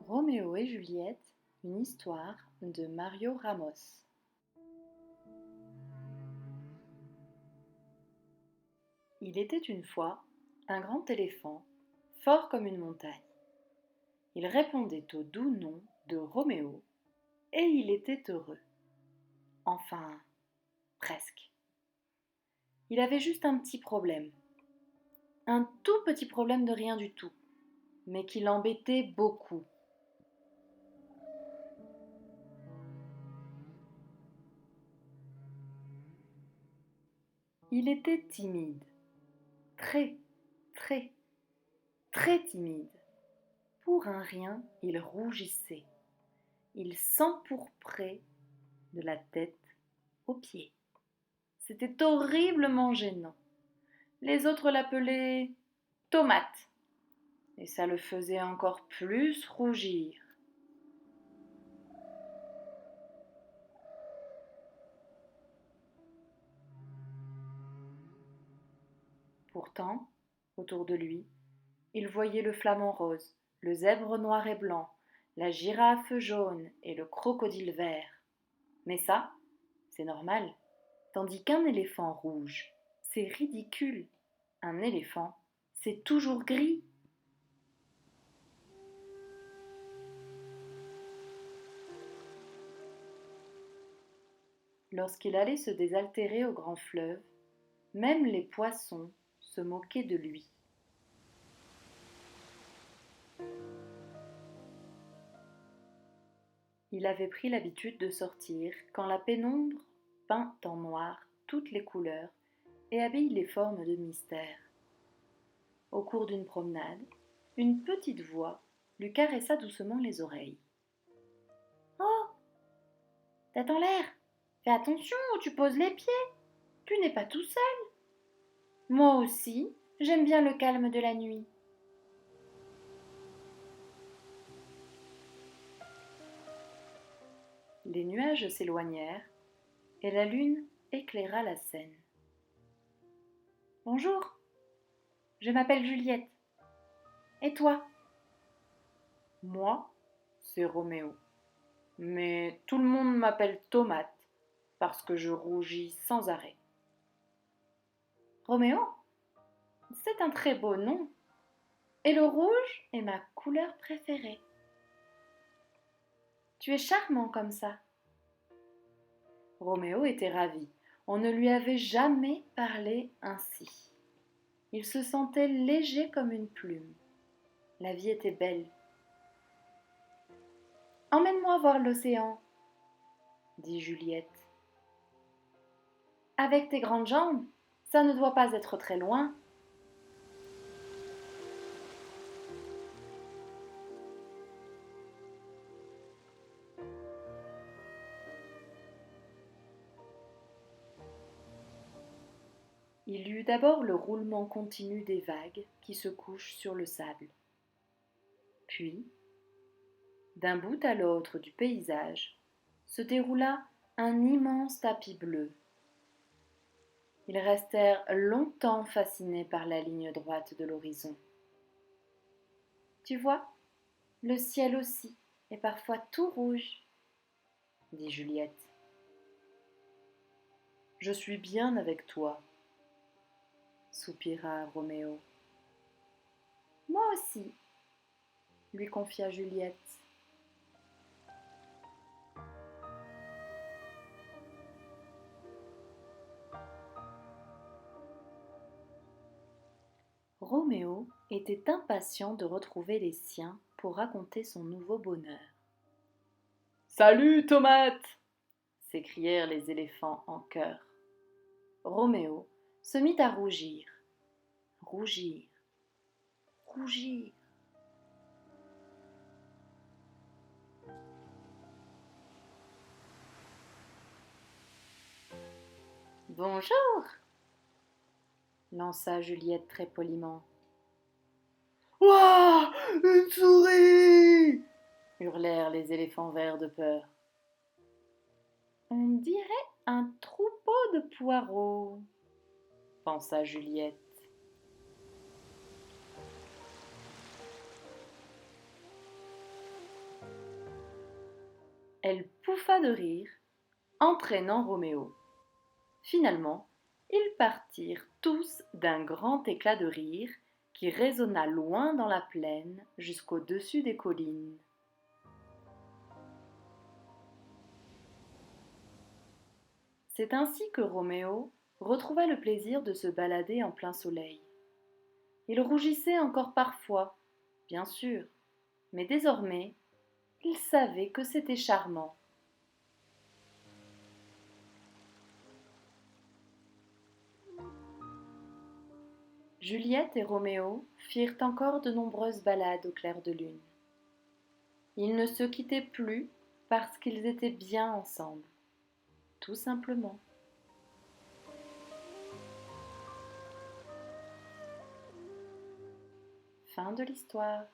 Roméo et Juliette, une histoire de Mario Ramos. Il était une fois un grand éléphant, fort comme une montagne. Il répondait au doux nom de Roméo et il était heureux. Enfin, presque. Il avait juste un petit problème. Un tout petit problème de rien du tout, mais qui l'embêtait beaucoup. Il était timide, très, très, très timide. Pour un rien, il rougissait. Il s'empourprait de la tête aux pieds. C'était horriblement gênant. Les autres l'appelaient Tomate, et ça le faisait encore plus rougir. Pourtant, autour de lui, il voyait le flamant rose, le zèbre noir et blanc, la girafe jaune et le crocodile vert. Mais ça, c'est normal, tandis qu'un éléphant rouge, c'est ridicule. Un éléphant, c'est toujours gris. Lorsqu'il allait se désaltérer au grand fleuve, même les poissons se moquaient de lui. Il avait pris l'habitude de sortir quand la pénombre peint en noir toutes les couleurs et habille les formes de mystère. Au cours d'une promenade, une petite voix lui caressa doucement les oreilles. « Oh, tête en l'air, fais attention où tu poses les pieds, tu n'es pas tout seul. Moi aussi, j'aime bien le calme de la nuit. » Les nuages s'éloignèrent et la lune éclaira la scène. « Bonjour, je m'appelle Juliette. Et toi ?»« Moi, c'est Roméo. Mais tout le monde m'appelle Tomate parce que je rougis sans arrêt. »« Roméo, c'est un très beau nom. Et le rouge est ma couleur préférée. Tu es charmant comme ça. » Roméo était ravi. On ne lui avait jamais parlé ainsi. Il se sentait léger comme une plume. La vie était belle. « Emmène-moi voir l'océan, » dit Juliette. « Avec tes grandes jambes, ça ne doit pas être très loin. » Il y eut d'abord le roulement continu des vagues qui se couchent sur le sable. Puis, d'un bout à l'autre du paysage, se déroula un immense tapis bleu. Ils restèrent longtemps fascinés par la ligne droite de l'horizon. « Tu vois, le ciel aussi est parfois tout rouge, » dit Juliette. « Je suis bien avec toi, » soupira Roméo. « Moi aussi, » lui confia Juliette. Roméo était impatient de retrouver les siens pour raconter son nouveau bonheur. « Salut, Tomate !» s'écrièrent les éléphants en chœur. Roméo se mit à rougir, rougir, rougir. « Bonjour !» lança Juliette très poliment. « Ouah, une souris !» hurlèrent les éléphants verts de peur. « On dirait un troupeau de poireaux, » pensa Juliette. Elle pouffa de rire, entraînant Roméo. Finalement, ils partirent tous d'un grand éclat de rire qui résonna loin dans la plaine jusqu'au-dessus des collines. C'est ainsi que Roméo retrouva le plaisir de se balader en plein soleil. Il rougissait encore parfois, bien sûr, mais désormais, il savait que c'était charmant. Juliette et Roméo firent encore de nombreuses balades au clair de lune. Ils ne se quittaient plus parce qu'ils étaient bien ensemble, tout simplement. Fin de l'histoire.